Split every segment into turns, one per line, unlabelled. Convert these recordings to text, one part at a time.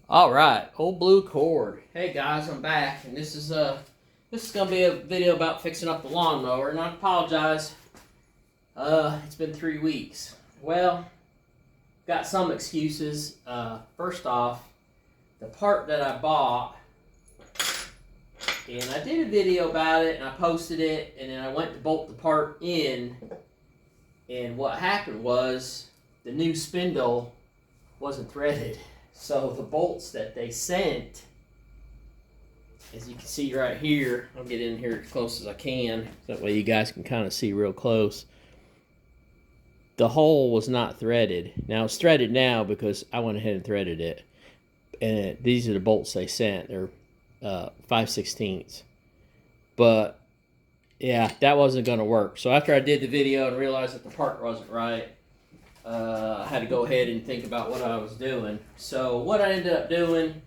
All right, old blue cord. Hey guys, I'm back, and this is gonna be a video about fixing up the lawnmower. And I apologize. It's been 3 weeks. Well, got some excuses. First off, the part that I bought, and I did a video about it, and I posted it, and then I went to bolt the part in, and what happened was the new spindle wasn't threaded. So the bolts that they sent, as you can see right here, I'll get in here as close as I can, that way you guys can kind of see real close. The hole was not threaded. Now it's threaded now because I went ahead and threaded it. And these are the bolts they sent. They're 5/16. But yeah, that wasn't going to work. So after I did the video and realized that the part wasn't right, I had to go ahead and think about what I was doing. So what I ended up doing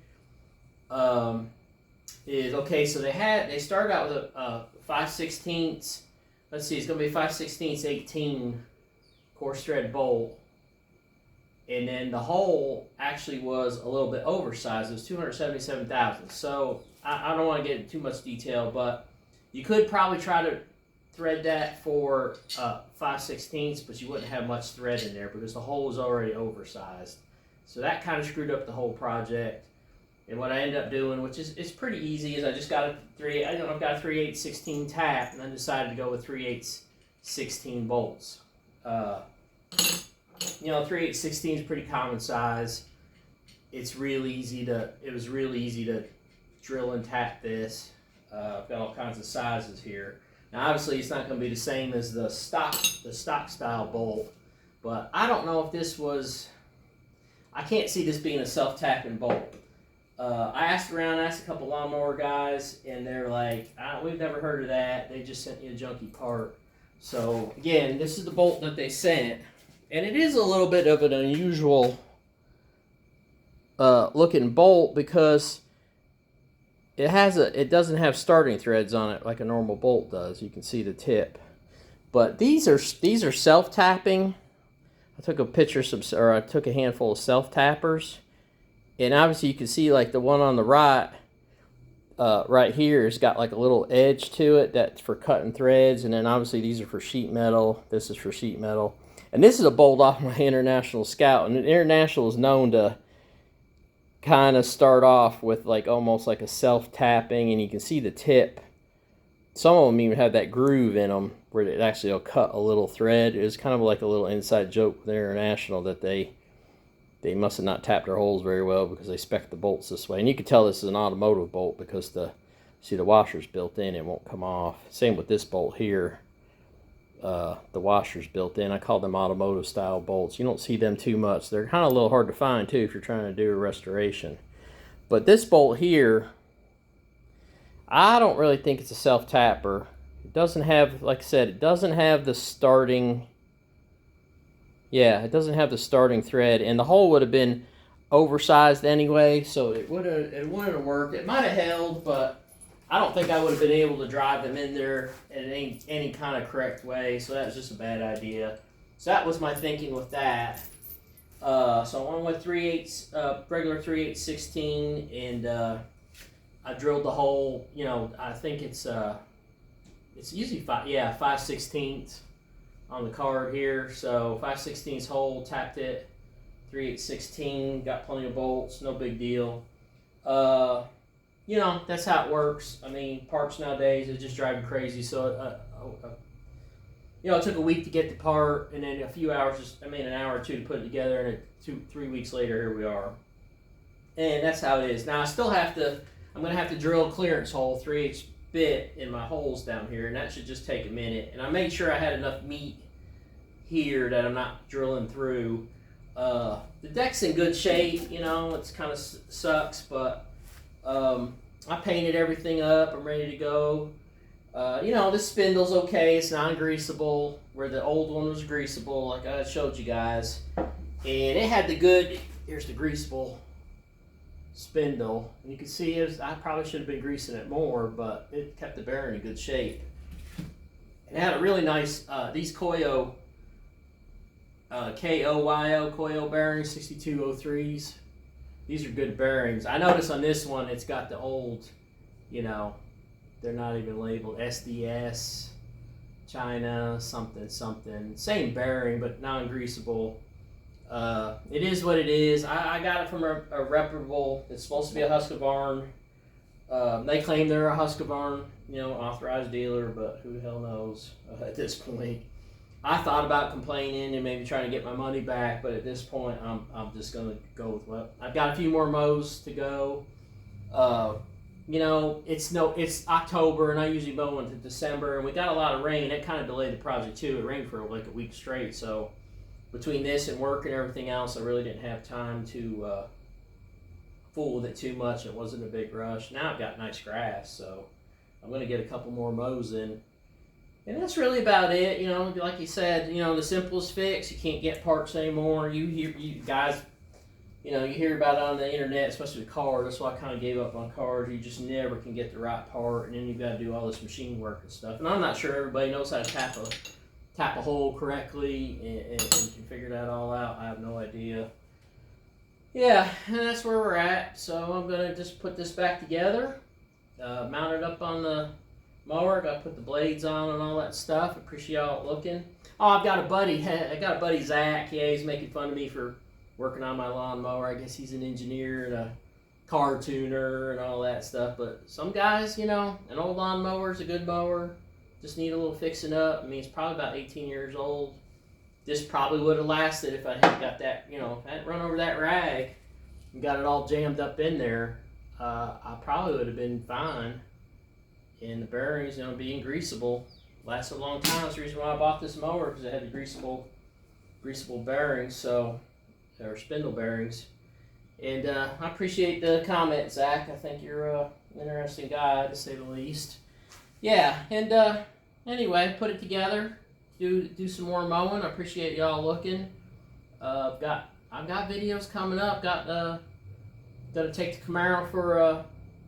is, okay, so they started out with a 5/16. Let's see, it's going to be 5/16 18 coarse thread bolt. And then the hole actually was a little bit oversized. It was 277 thousandths. So I don't want to get into too much detail, but you could probably try to thread that for 5/16, but you wouldn't have much thread in there because the hole was already oversized. So that kind of screwed up the whole project. And what I ended up doing, which is it's pretty easy, is I just got I've got a 3/8/16 tap, and I decided to go with 3/8/16 bolts. 3/8/16 is pretty common size. It was really easy to drill and tap this. I've got all kinds of sizes here. Now, obviously, it's not going to be the same as the stock style bolt, but I don't know if this was. I can't see this being a self-tapping bolt. I asked around, asked a couple lawnmower guys, and they're like, "We've never heard of that. They just sent you a junky part." So again, this is the bolt that they sent, and it is a little bit of an unusual looking bolt because it doesn't have starting threads on it like a normal bolt does. You can see the tip, but these are self-tapping. I took a handful of self-tappers, and obviously you can see like the one on the right, right here has got like a little edge to it that's for cutting threads, and then obviously these are for sheet metal. This is for sheet metal, and this is a bolt off my International Scout, and the International is known to kind of start off with like almost like a self-tapping, and you can see the tip. Some of them even have that groove in them where it actually will cut a little thread. It's kind of like a little inside joke with International that they must have not tapped their holes very well because they spec the bolts this way. And you can tell this is an automotive bolt because the washer's built in, it won't come off. Same with this bolt here. The washer's built in. I call them automotive style bolts. You don't see them too much. They're kind of a little hard to find too if you're trying to do a restoration. But this bolt here, I don't really think it's a self-tapper. It doesn't have, like I said, it doesn't have the starting. Yeah, it doesn't have the starting thread, and the hole would have been oversized anyway, so it wouldn't have worked. It might have held, but I don't think I would have been able to drive them in there in any kind of correct way, so that was just a bad idea. So that was my thinking with that. So I went with regular 3/8/16, and I drilled the hole. I think it's usually 5/16 on the card here. So 5/16 hole, tapped it, 3/8/16, got plenty of bolts, no big deal. That's how it works. I mean, parts nowadays, it just drive you crazy. So, it took a week to get the part, and then an hour or two to put it together, and 3 weeks later, here we are. And that's how it is. Now, I'm going to have to drill a clearance hole, 3/8 bit in my holes down here, and that should just take a minute. And I made sure I had enough meat here that I'm not drilling through. The deck's in good shape, it's kind of sucks, but I painted everything up. I'm ready to go. This spindle's okay. It's non-greasable, where the old one was greasable, like I showed you guys. And it had here's the greasable spindle. And you can see I probably should have been greasing it more, but it kept the bearing in good shape. It had a really nice, these Koyo KOYO coil bearings, 6203s. these are good bearings. I notice on this one it's got the old, you know, they're not even labeled SDS, China, something, something. Same bearing, but non-greasable. It is what it is. I got it from a reputable, it's supposed to be a Husqvarna. They claim they're a Husqvarna, you know, authorized dealer, but who the hell knows at this point. I thought about complaining and maybe trying to get my money back, but at this point, I'm just gonna go with what I've got. A few more mows to go. You know, it's October, and I usually mow into December, and we got a lot of rain. It kind of delayed the project too. It rained for like a week straight, so between this and work and everything else, I really didn't have time to fool with it too much. It wasn't a big rush. Now I've got nice grass, so I'm gonna get a couple more mows in. And that's really about it, you know. Like you said, you know, the simplest fix. You can't get parts anymore. You guys, you know, you hear about it on the internet, especially with cars. That's why I kind of gave up on cars. You just never can get the right part, and then you've got to do all this machine work and stuff. And I'm not sure everybody knows how to tap a hole correctly and can figure that all out. I have no idea. Yeah, and that's where we're at. So I'm gonna just put this back together, mount it up on the mower. Got to put the blades on and all that stuff. Appreciate y'all looking. Oh, I've got a buddy. I got a buddy, Zach. Yeah, he's making fun of me for working on my lawnmower. I guess he's an engineer and a car tuner and all that stuff. But some guys, you know, an old lawnmower is a good mower. Just need a little fixing up. I mean, it's probably about 18 years old. This probably would have lasted if I hadn't got that, you know, if I hadn't run over that rag and got it all jammed up in there. I probably would have been fine. And the bearings, you know, being greasable, lasts a long time. That's the reason why I bought this mower, because it had the greasable bearings, so, or spindle bearings. And I appreciate the comment, Zach. I think you're an interesting guy, to say the least. Yeah, and anyway, put it together, do some more mowing. I appreciate y'all looking. I've got videos coming up. Gotta take the Camaro for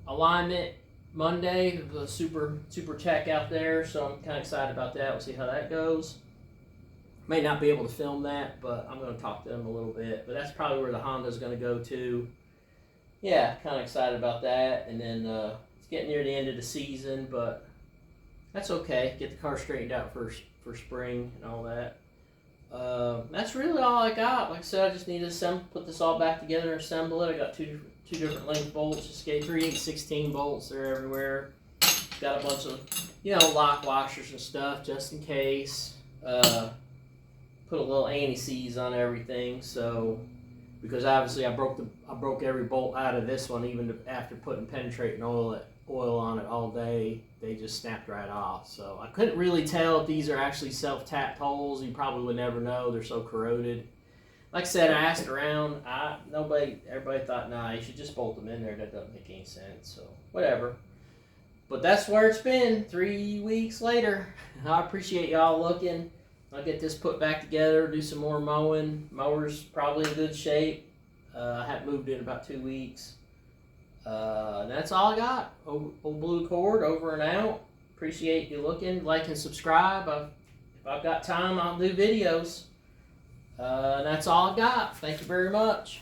alignment Monday, the super tech out there, so I'm kind of excited about that. We'll see how that goes. May not be able to film that, but I'm going to talk to them a little bit. But that's probably where the Honda's going to go to. Yeah, kind of excited about that. And then it's getting near the end of the season, but that's okay. Get the car straightened out for spring and all that. That's really all I got. Like I said, I just need to put this all back together and assemble it. I got two different length bolts, just gave 3/8/16 bolts. They're everywhere. Got a bunch of, you know, lock washers and stuff just in case. Put a little anti-seize on everything, so because obviously I broke every bolt out of this one, even after putting penetrating oil on it all day. They just snapped right off. So I couldn't really tell if these are actually self-tapped holes. You probably would never know. They're so corroded. Like I said, I asked around. Everybody thought, nah, you should just bolt them in there. That doesn't make any sense. So whatever. But that's where it's been 3 weeks later. I appreciate y'all looking. I'll get this put back together, do some more mowing. Mower's probably in good shape. I haven't moved it in about 2 weeks. And that's all I got. Old Blue Cord, over and out. Appreciate you looking. Like and subscribe. If I've got time, I'll do videos. And that's all I got. Thank you very much.